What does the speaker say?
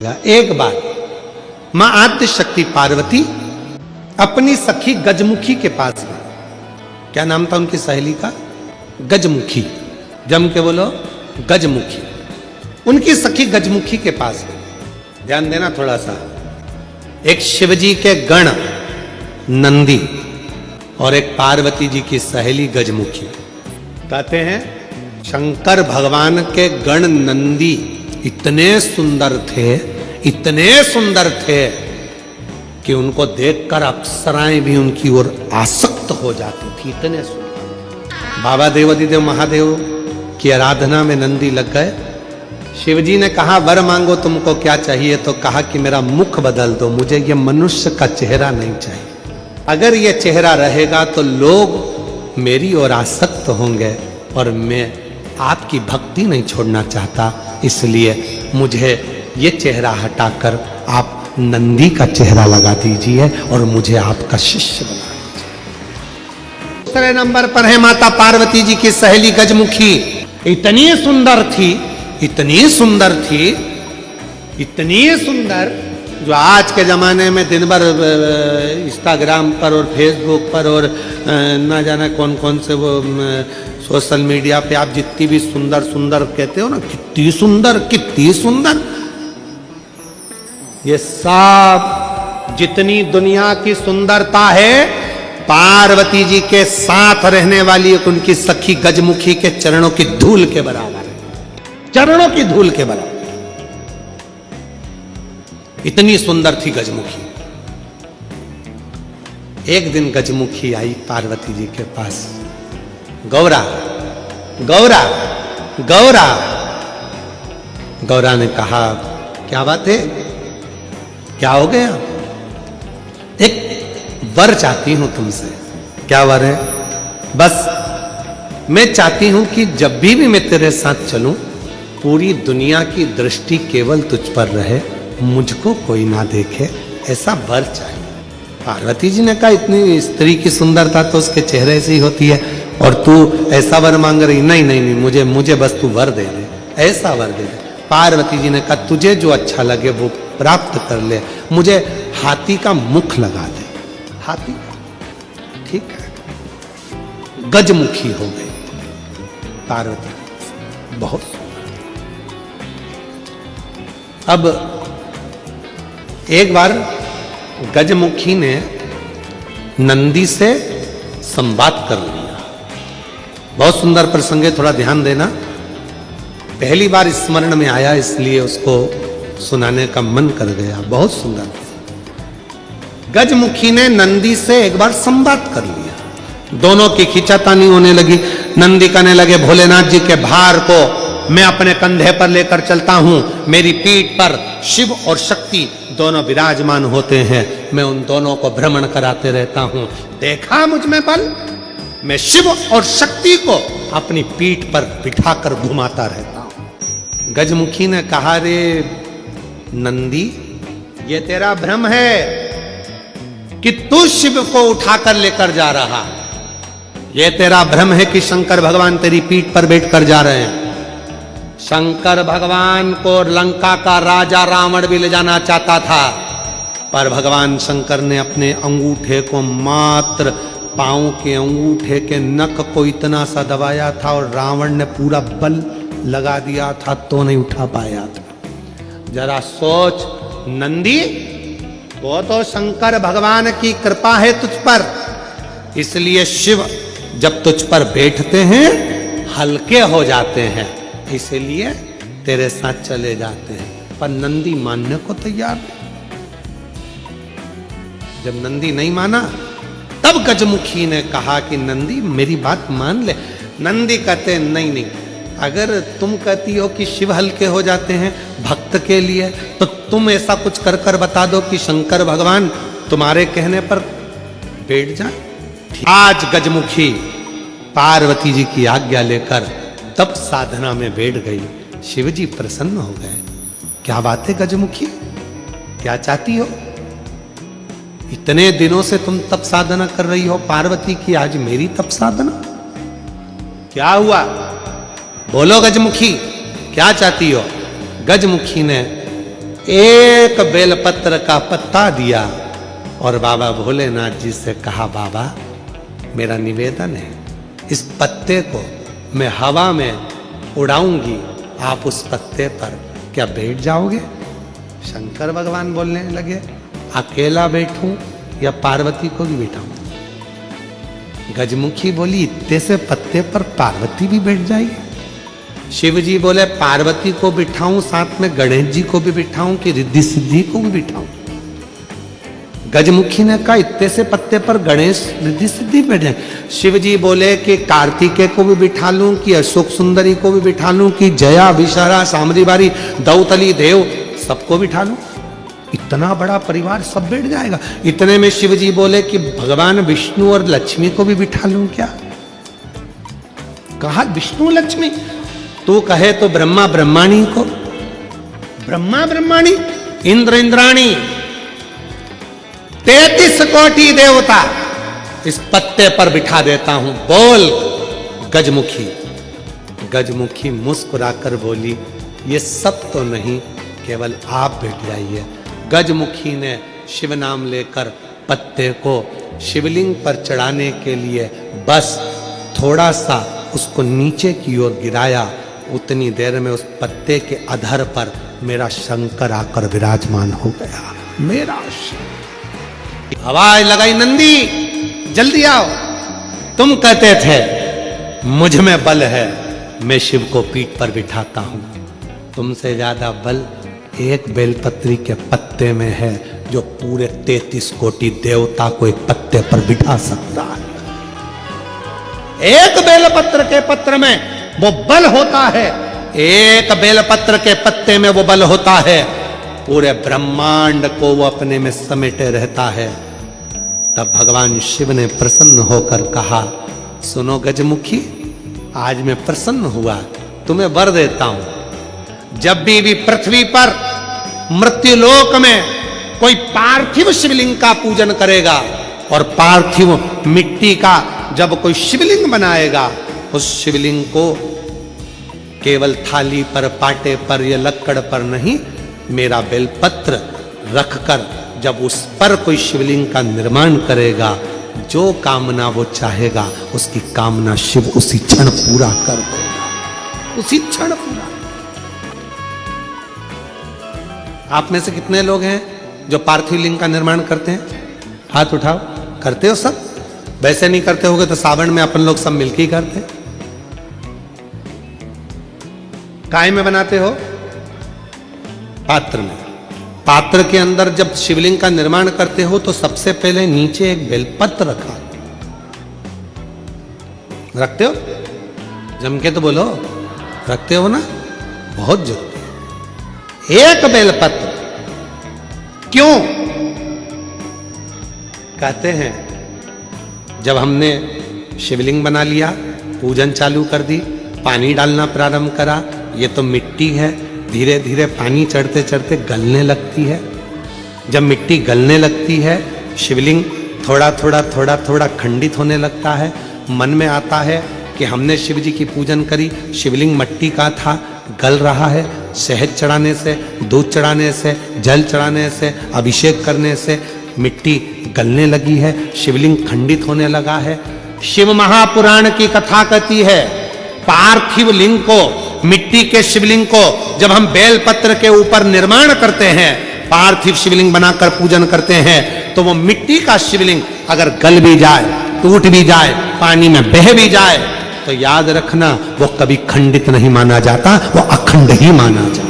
एक बार मां आद्य शक्ति पार्वती अपनी सखी गजमुखी के पास गई। क्या नाम था उनकी सहेली का? गजमुखी। जम के बोलो, गजमुखी। उनकी सखी गजमुखी के पास गई। ध्यान देना थोड़ा सा। एक शिवजी के गण नंदी और एक पार्वती जी की सहेली गजमुखी। कहते हैं शंकर भगवान के गण नंदी इतने सुंदर थे कि उनको देखकर अप्सराएं भी उनकी ओर आसक्त हो जाती थी। इतने सुंदर। बाबा देवाधिदेव महादेव की आराधना में नंदी लग गए। शिवजी ने कहा वर मांगो, तुमको क्या चाहिए? तो कहा कि मेरा मुख बदल दो, मुझे ये मनुष्य का चेहरा नहीं चाहिए। अगर ये चेहरा रहेगा तो लोग मेरी ओर आसक्त होंगे और मैं आपकी भक्ति नहीं छोड़ना चाहता, इसलिए मुझे ये चेहरा हटाकर आप नंदी का चेहरा लगा दीजिए और मुझे आपका शिष्य बना दीजिए। दूसरे नंबर पर है माता पार्वती जी की सहेली गजमुखी। इतनी सुंदर थी, इतनी सुंदर थी, इतनी सुंदर, जो आज के जमाने में दिन भर इंस्टाग्राम पर और फेसबुक पर और ना जाना कौन कौन से वो सोशल मीडिया पे आप जितनी भी सुंदर सुंदर कहते हो ना, कितनी सुंदर, कितनी सुंदर, ये सब जितनी दुनिया की सुंदरता है पार्वती जी के साथ रहने वाली एक उनकी सखी गजमुखी के चरणों की धूल के बराबर है। चरणों की धूल के बराबर। इतनी सुंदर थी गजमुखी। एक दिन गजमुखी आई पार्वती जी के पास। गौरा, गौरा, गौरा। गौरा ने कहा क्या बात है, क्या हो गया? एक वर चाहती हूं तुमसे। क्या वर है? बस मैं चाहती हूं कि जब भी मैं तेरे साथ चलूं पूरी दुनिया की दृष्टि केवल तुझ पर रहे, मुझको कोई ना देखे, ऐसा वर चाहिए। पार्वती जी ने कहा इतनी स्त्री की सुंदरता तो उसके चेहरे से ही होती है और तू ऐसा वर मांग रही? नहीं नहीं नहीं, मुझे बस तू वर दे दे, ऐसा वर दे दे। पार्वती जी ने कहा तुझे जो अच्छा लगे वो प्राप्त कर ले, मुझे हाथी का मुख लगा दे। हाथी का, ठीक है। गजमुखी हो गई पार्वती, बहुत सुंदर। अब एक बार गजमुखी ने नंदी से संवाद कर लिया। बहुत सुंदर प्रसंग है, थोड़ा ध्यान देना। पहली बार स्मरण में आया इसलिए उसको सुनाने का मन कर गया। बहुत सुंदर। गजमुखी ने नंदी से एक बार संवाद कर लिया। दोनों की खींचातानी होने लगी। नंदी कहने लगे भोलेनाथ जी के भार को मैं अपने कंधे पर लेकर चलता हूं, मेरी पीठ पर शिव और शक्ति दोनों विराजमान होते हैं, मैं उन दोनों को भ्रमण कराते रहता हूं। देखा मुझ में बल, मैं शिव और शक्ति को अपनी पीठ पर बिठाकर घुमाता रहता हूं। गजमुखी ने कहा रे नंदी, ये तेरा भ्रम है कि तू शिव को उठाकर लेकर जा रहा। ये तेरा भ्रम है कि शंकर भगवान तेरी पीठ पर बैठकर जा रहे हैं। शंकर भगवान को लंका का राजा रावण भी ले जाना चाहता था, पर भगवान शंकर ने अपने अंगूठे को, मात्र पांव के अंगूठे के नख को इतना सा दबाया था और रावण ने पूरा बल लगा दिया था तो नहीं उठा पाया था। जरा सोच नंदी, वो तो शंकर भगवान की कृपा है तुझ पर, इसलिए शिव जब तुझ पर बैठते हैं हल्के हो जाते हैं, इसलिए तेरे साथ चले जाते हैं। पर नंदी मानने को तैयार नहीं। जब नंदी नहीं माना तब गजमुखी ने कहा कि नंदी मेरी बात मान ले। नंदी कहते नहीं नहीं, अगर तुम कहती हो कि शिव हल्के हो जाते हैं भक्त के लिए, तो तुम ऐसा कुछ कर कर बता दो कि शंकर भगवान तुम्हारे कहने पर बैठ जाए। आज गजमुखी पार्वती जी की आज्ञा लेकर तब साधना में बैठ गई। शिवजी प्रसन्न हो गए। क्या बात है गजमुखी, क्या चाहती हो? इतने दिनों से तुम तप साधना कर रही हो पार्वती की, आज मेरी तप साधना? क्या हुआ? बोलो गजमुखी, क्या चाहती हो? गजमुखी ने एक बेलपत्र का पत्ता दिया और बाबा भोलेनाथ जी से कहा, बाबा मेरा निवेदन है, इस पत्ते को मैं हवा में उड़ाऊंगी, आप उस पत्ते पर क्या बैठ जाओगे? शंकर भगवान बोलने लगे, अकेला बैठूं या पार्वती को भी बिठाऊं? गजमुखी बोली, इतने से पत्ते पर पार्वती भी बैठ जाएगी? शिव जी बोले, पार्वती को बिठाऊं, साथ में गणेश जी को भी बिठाऊं कि रिद्धि सिद्धि को भी बिठाऊं? गजमुखी ने कहा, इतने से पत्ते पर गणेश रिद्धि सिद्धि बैठ जाए। शिव जी बोले कि कार्तिकेय को भी बिठा लूं कि अशोक सुंदरी को भी बिठा लूं कि जया विशारा सामरी बारी दौतली देव सबको बिठा लूं? इतना बड़ा परिवार सब बैठ जाएगा? इतने में शिव जी बोले कि भगवान विष्णु और लक्ष्मी को भी बिठा लूं क्या? कहा, विष्णु लक्ष्मी? तू कहे तो ब्रह्मा ब्रह्माणी को, ब्रह्मा ब्रह्माणी, इंद्र इंद्राणी, 33 कोटि देवता इस पत्ते पर बिठा देता हूं, बोल गजमुखी। गजमुखी मुस्कुराकर बोली, ये सब तो नहीं, केवल आप बैठ जाइए। गजमुखी ने शिव नाम लेकर पत्ते को शिवलिंग पर चढ़ाने के लिए बस थोड़ा सा उसको नीचे की ओर गिराया। उतनी देर में उस पत्ते के अधर पर मेरा शंकर आकर विराजमान हो गया। मेरा आवाज लगाई, नंदी जल्दी आओ। तुम कहते थे मुझ में बल है, मैं शिव को पीठ पर बिठाता हूं। तुमसे ज्यादा बल एक बेलपत्री के पत्ते में है, जो पूरे 33 कोटि देवता को एक पत्ते पर बिठा सकता है। एक बेलपत्र के पत्र में वो बल होता है, एक बेलपत्र के पत्ते में वो बल होता है, पूरे ब्रह्मांड को वो अपने में समेटे रहता है। तब भगवान शिव ने प्रसन्न होकर कहा, सुनो गजमुखी, आज मैं प्रसन्न हुआ, तुम्हें वर देता हूं। जब भी पृथ्वी पर मृत्युलोक में कोई पार्थिव शिवलिंग का पूजन करेगा और पार्थिव मिट्टी का जब कोई शिवलिंग बनाएगा, उस शिवलिंग को केवल थाली पर, पाटे पर या लक्कड़ पर नहीं, मेरा बेलपत्र रखकर जब उस पर कोई शिवलिंग का निर्माण करेगा, जो कामना वो चाहेगा उसकी कामना शिव उसी क्षण पूरा कर देगा, उसी क्षण पूरा। आप में से कितने लोग हैं जो पार्थिव लिंग का निर्माण करते हैं? हाथ उठाओ। करते हो सब? वैसे नहीं करते होगे तो सावन में अपन लोग सब मिलकर ही करते। काय में बनाते हो? पात्र में। पात्र के अंदर जब शिवलिंग का निर्माण करते हो तो सबसे पहले नीचे एक बेलपत्र रखा, रखते हो? जम के तो बोलो, रखते हो ना? बहुत जरूरी। एक बेलपत्र क्यों? कहते हैं जब हमने शिवलिंग बना लिया, पूजन चालू कर दी, पानी डालना प्रारंभ करा, ये तो मिट्टी है, धीरे धीरे पानी चढ़ते चढ़ते गलने लगती है। जब मिट्टी गलने लगती है, शिवलिंग थोड़ा थोड़ा थोड़ा थोड़ा खंडित होने लगता है। मन में आता है कि हमने शिव जी की पूजन करी, शिवलिंग मिट्टी का था, गल रहा है। शहद चढ़ाने से, दूध चढ़ाने से, जल चढ़ाने से, अभिषेक करने से मिट्टी गलने लगी है, शिवलिंग खंडित होने लगा है। शिव महापुराण की कथा कहती है, पार्थिव लिंग को, मिट्टी के शिवलिंग को जब हम बेलपत्र के ऊपर निर्माण करते हैं, पार्थिव शिवलिंग बनाकर पूजन करते हैं, तो वो मिट्टी का शिवलिंग अगर गल भी जाए, टूट भी जाए, पानी में बह भी जाए, तो याद रखना वो कभी खंडित नहीं माना जाता, वो अखंड ही माना जाता।